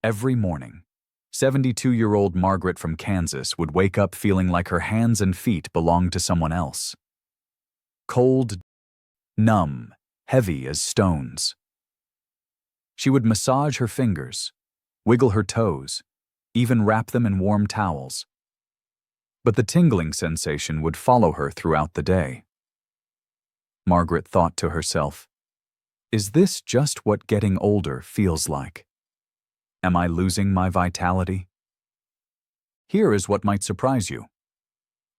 Every morning, 72-year-old Margaret from Kansas would wake up feeling like her hands and feet belonged to someone else. Cold, numb, heavy as stones. She would massage her fingers, wiggle her toes, even wrap them in warm towels. But the tingling sensation would follow her throughout the day. Margaret thought to herself, "Is this just what getting older feels like? Am I losing my vitality?" Here is what might surprise you.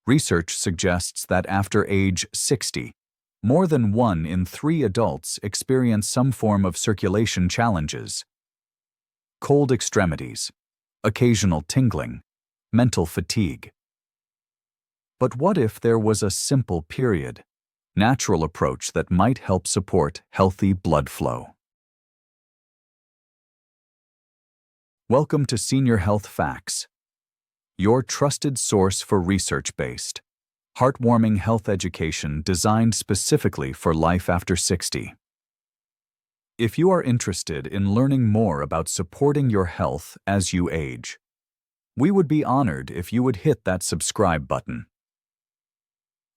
Research suggests that after age 60, more than 1 in 3 adults experience some form of circulation challenges. Cold extremities, occasional tingling, mental fatigue. But what if there was a simple natural approach that might help support healthy blood flow? Welcome to Senior Health Facts, your trusted source for research-based, heartwarming health education designed specifically for life after 60. If you are interested in learning more about supporting your health as you age, we would be honored if you would hit that subscribe button.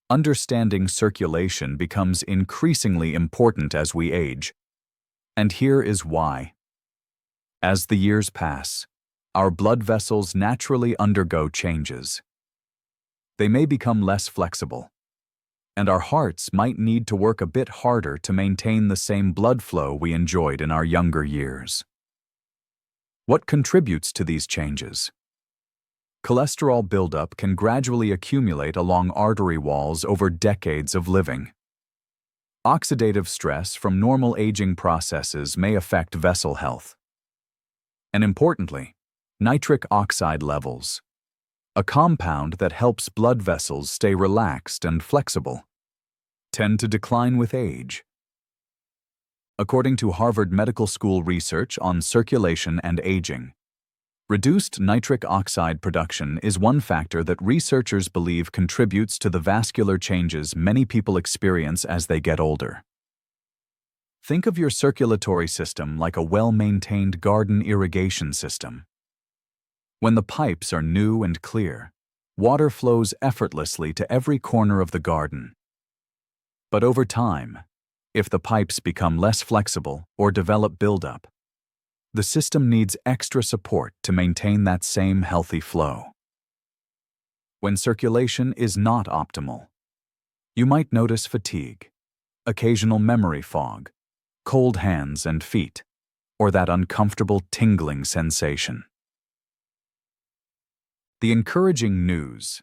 Understanding circulation becomes increasingly important as we age, and here is why. As the years pass, our blood vessels naturally undergo changes. They may become less flexible, and our hearts might need to work a bit harder to maintain the same blood flow we enjoyed in our younger years. What contributes to these changes? Cholesterol buildup can gradually accumulate along artery walls over decades of living. Oxidative stress from normal aging processes may affect vessel health. And importantly, nitric oxide levels, a compound that helps blood vessels stay relaxed and flexible, tend to decline with age. According to Harvard Medical School research on circulation and aging, reduced nitric oxide production is one factor that researchers believe contributes to the vascular changes many people experience as they get older. Think of your circulatory system like a well-maintained garden irrigation system. When the pipes are new and clear, water flows effortlessly to every corner of the garden. But over time, if the pipes become less flexible or develop buildup, the system needs extra support to maintain that same healthy flow. When circulation is not optimal, you might notice fatigue, occasional memory fog, cold hands and feet, or that uncomfortable tingling sensation. The encouraging news: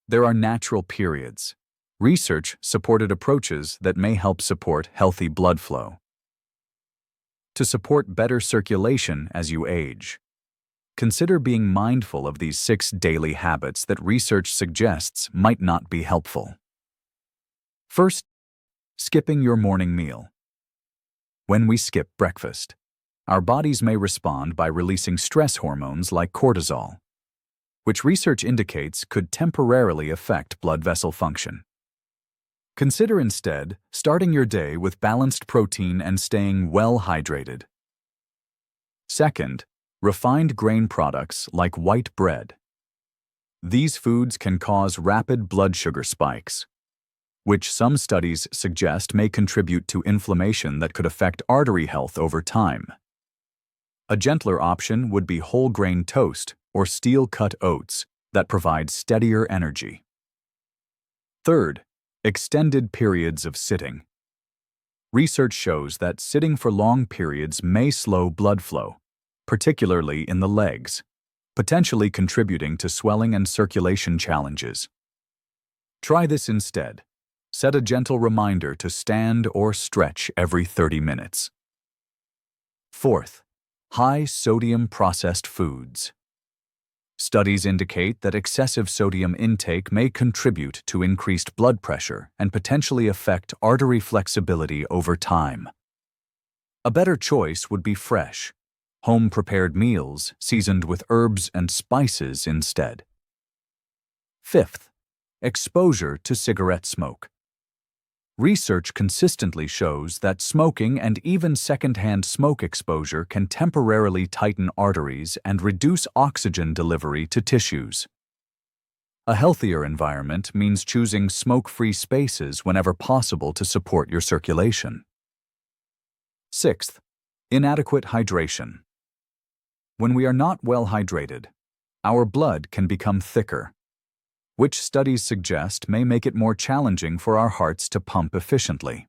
there are natural periods, research-supported approaches that may help support healthy blood flow. To support better circulation as you age, consider being mindful of these 6 daily habits that research suggests might not be helpful. First, skipping your morning meal. When we skip breakfast, our bodies may respond by releasing stress hormones like cortisol, which research indicates could temporarily affect blood vessel function. Consider instead starting your day with balanced protein and staying well hydrated. Second, refined grain products like white bread. These foods can cause rapid blood sugar spikes, which some studies suggest may contribute to inflammation that could affect artery health over time. A gentler option would be whole grain toast or steel-cut oats that provide steadier energy. Third, extended periods of sitting. Research shows that sitting for long periods may slow blood flow, particularly in the legs, potentially contributing to swelling and circulation challenges. Try this instead. Set a gentle reminder to stand or stretch every 30 minutes. Fourth, high-sodium processed foods. Studies indicate that excessive sodium intake may contribute to increased blood pressure and potentially affect artery flexibility over time. A better choice would be fresh, home-prepared meals seasoned with herbs and spices instead. Fifth, exposure to cigarette smoke. Research consistently shows that smoking and even secondhand smoke exposure can temporarily tighten arteries and reduce oxygen delivery to tissues. A healthier environment means choosing smoke-free spaces whenever possible to support your circulation. Sixth, inadequate hydration. When we are not well hydrated, our blood can become thicker, which studies suggest may make it more challenging for our hearts to pump efficiently.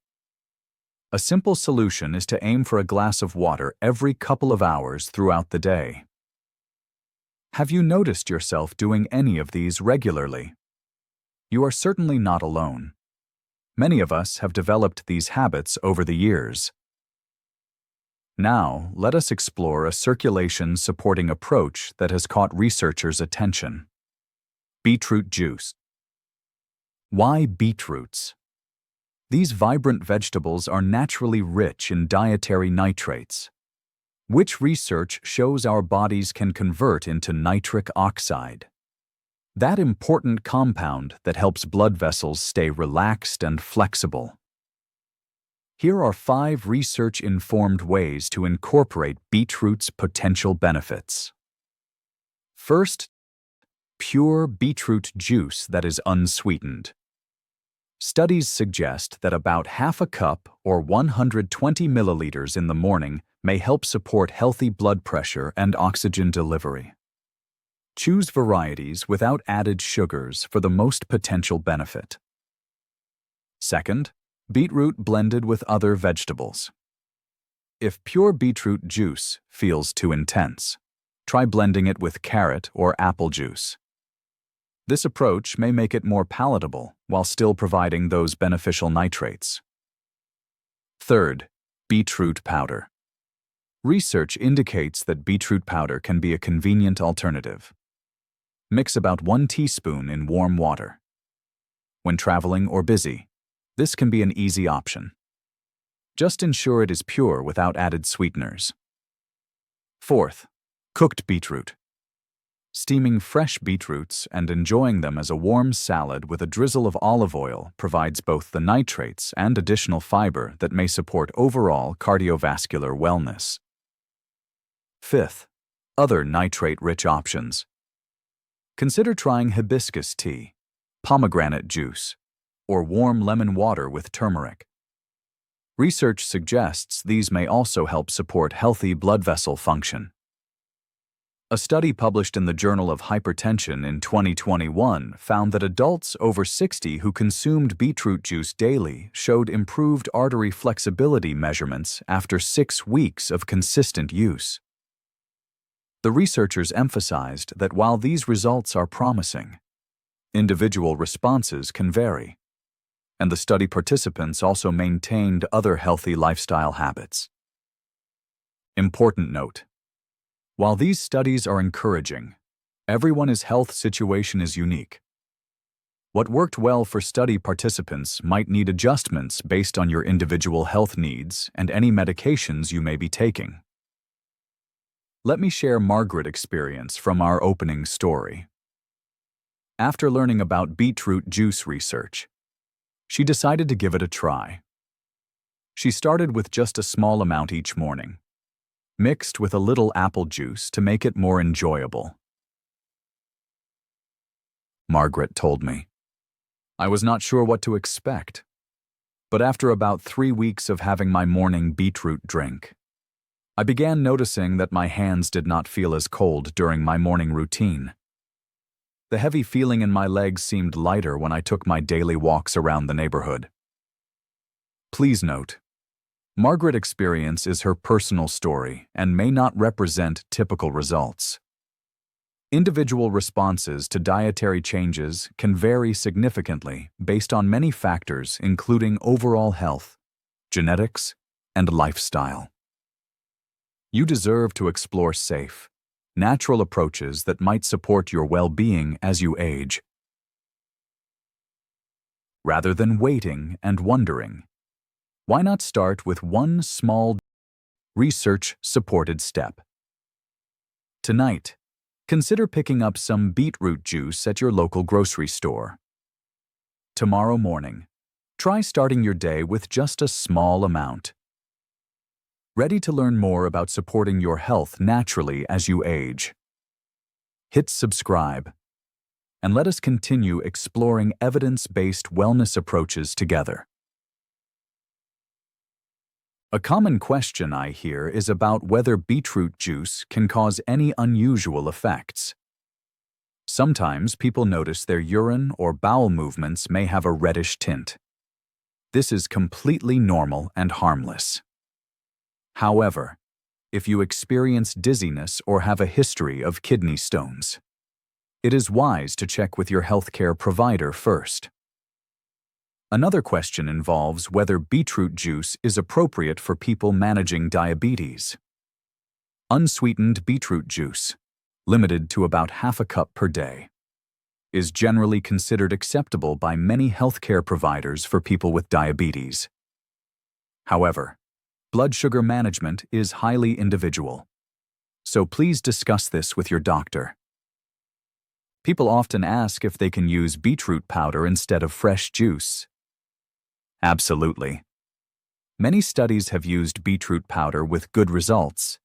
A simple solution is to aim for a glass of water every couple of hours throughout the day. Have you noticed yourself doing any of these regularly? You are certainly not alone. Many of us have developed these habits over the years. Now, let us explore a circulation-supporting approach that has caught researchers' attention. Beetroot juice. Why beetroots? These vibrant vegetables are naturally rich in dietary nitrates, which research shows our bodies can convert into nitric oxide. That important compound that helps blood vessels stay relaxed and flexible. Here are 5 research-informed ways to incorporate beetroot's potential benefits. First, pure beetroot juice that is unsweetened. Studies suggest that about half a cup or 120 milliliters in the morning may help support healthy blood pressure and oxygen delivery. Choose varieties without added sugars for the most potential benefit. Second, beetroot blended with other vegetables. If pure beetroot juice feels too intense, try blending it with carrot or apple juice. This approach may make it more palatable while still providing those beneficial nitrates. Third, beetroot powder. Research indicates that beetroot powder can be a convenient alternative. Mix about 1 teaspoon in warm water. When traveling or busy, this can be an easy option. Just ensure it is pure without added sweeteners. Fourth, cooked beetroot. Steaming fresh beetroots and enjoying them as a warm salad with a drizzle of olive oil provides both the nitrates and additional fiber that may support overall cardiovascular wellness. Fifth, other nitrate-rich options. Consider trying hibiscus tea, pomegranate juice, or warm lemon water with turmeric. Research suggests these may also help support healthy blood vessel function. A study published in the Journal of Hypertension in 2021 found that adults over 60 who consumed beetroot juice daily showed improved artery flexibility measurements after 6 weeks of consistent use. The researchers emphasized that while these results are promising, individual responses can vary, and the study participants also maintained other healthy lifestyle habits. Important note: while these studies are encouraging, everyone's health situation is unique. What worked well for study participants might need adjustments based on your individual health needs and any medications you may be taking. Let me share Margaret's experience from our opening story. After learning about beetroot juice research, she decided to give it a try. She started with just a small amount each morning, mixed with a little apple juice to make it more enjoyable. Margaret told me. I was not sure what to expect, but after about 3 weeks of having my morning beetroot drink, I began noticing that my hands did not feel as cold during my morning routine. The heavy feeling in my legs seemed lighter when I took my daily walks around the neighborhood. Please note, Margaret's experience is her personal story and may not represent typical results. Individual responses to dietary changes can vary significantly based on many factors including overall health, genetics, and lifestyle. You deserve to explore safe, natural approaches that might support your well-being as you age. Rather than waiting and wondering, why not start with one small, research-supported step? Tonight, consider picking up some beetroot juice at your local grocery store. Tomorrow morning, Try starting your day with just a small amount. Ready to learn more about supporting your health naturally as you age? Hit subscribe, and let us continue exploring evidence-based wellness approaches together. A common question I hear is about whether beetroot juice can cause any unusual effects. Sometimes people notice their urine or bowel movements may have a reddish tint. This is completely normal and harmless. However, if you experience dizziness or have a history of kidney stones, it is wise to check with your healthcare provider first. Another question involves whether beetroot juice is appropriate for people managing diabetes. Unsweetened beetroot juice, limited to about half a cup per day, is generally considered acceptable by many healthcare providers for people with diabetes. However, blood sugar management is highly individual, so please discuss this with your doctor. People often ask if they can use beetroot powder instead of fresh juice. Absolutely. Many studies have used beetroot powder with good results.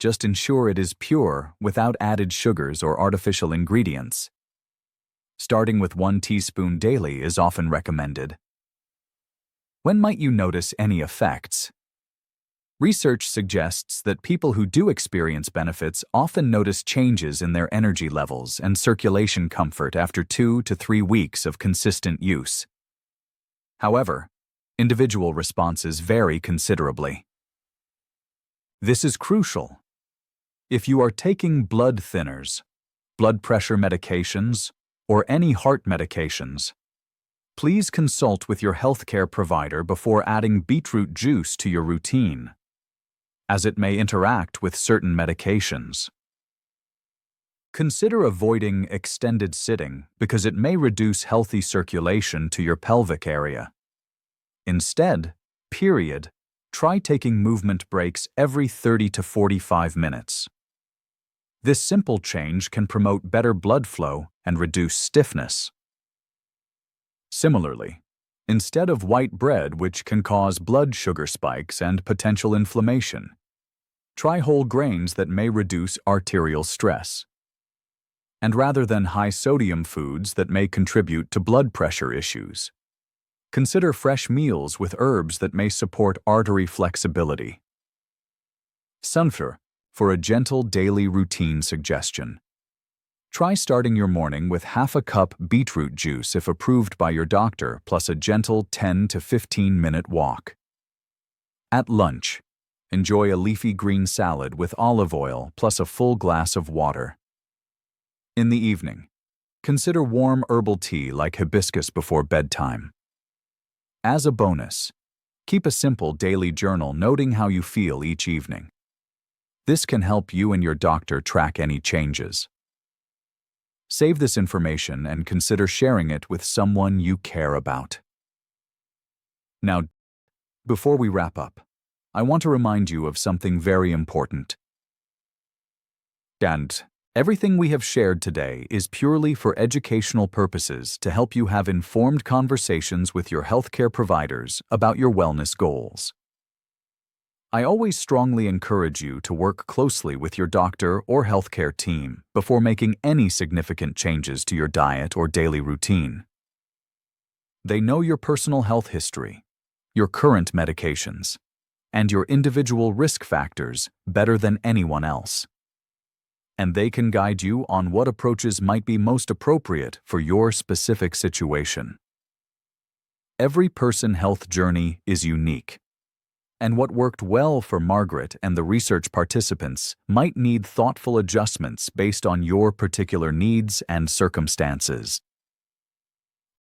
Just ensure it is pure without added sugars or artificial ingredients. Starting with 1 teaspoon daily is often recommended. When might you notice any effects? Research suggests that people who do experience benefits often notice changes in their energy levels and circulation comfort after 2 to 3 weeks of consistent use. However, individual responses vary considerably. This is crucial. If you are taking blood thinners, blood pressure medications, or any heart medications, please consult with your healthcare provider before adding beetroot juice to your routine, as it may interact with certain medications. Consider avoiding extended sitting because it may reduce healthy circulation to your pelvic area. Instead, try taking movement breaks every 30 to 45 minutes. This simple change can promote better blood flow and reduce stiffness. Similarly, instead of white bread, which can cause blood sugar spikes and potential inflammation, try whole grains that may reduce arterial stress. And rather than high-sodium foods that may contribute to blood pressure issues, consider fresh meals with herbs that may support artery flexibility. Sunflower, for a gentle daily routine suggestion. Try starting your morning with half a cup beetroot juice if approved by your doctor, plus a gentle 10 to 15-minute walk. At lunch, enjoy a leafy green salad with olive oil plus a full glass of water. In the evening, consider warm herbal tea like hibiscus before bedtime. As a bonus, keep a simple daily journal noting how you feel each evening. This can help you and your doctor track any changes. Save this information and consider sharing it with someone you care about. Now, before we wrap up, I want to remind you of something very important. And everything we have shared today is purely for educational purposes to help you have informed conversations with your healthcare providers about your wellness goals. I always strongly encourage you to work closely with your doctor or healthcare team before making any significant changes to your diet or daily routine. They know your personal health history, your current medications, and your individual risk factors better than anyone else. And they can guide you on what approaches might be most appropriate for your specific situation. Every person's health journey is unique, and what worked well for Margaret and the research participants might need thoughtful adjustments based on your particular needs and circumstances.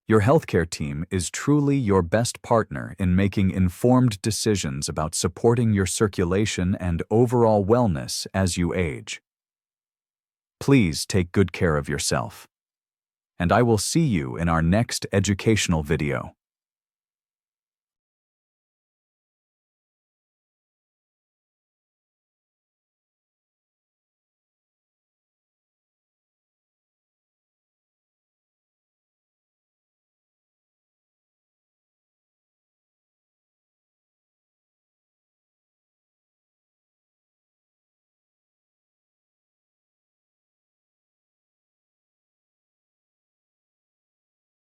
Your healthcare team is truly your best partner in making informed decisions about supporting your circulation and overall wellness as you age. Please take good care of yourself, and I will see you in our next educational video.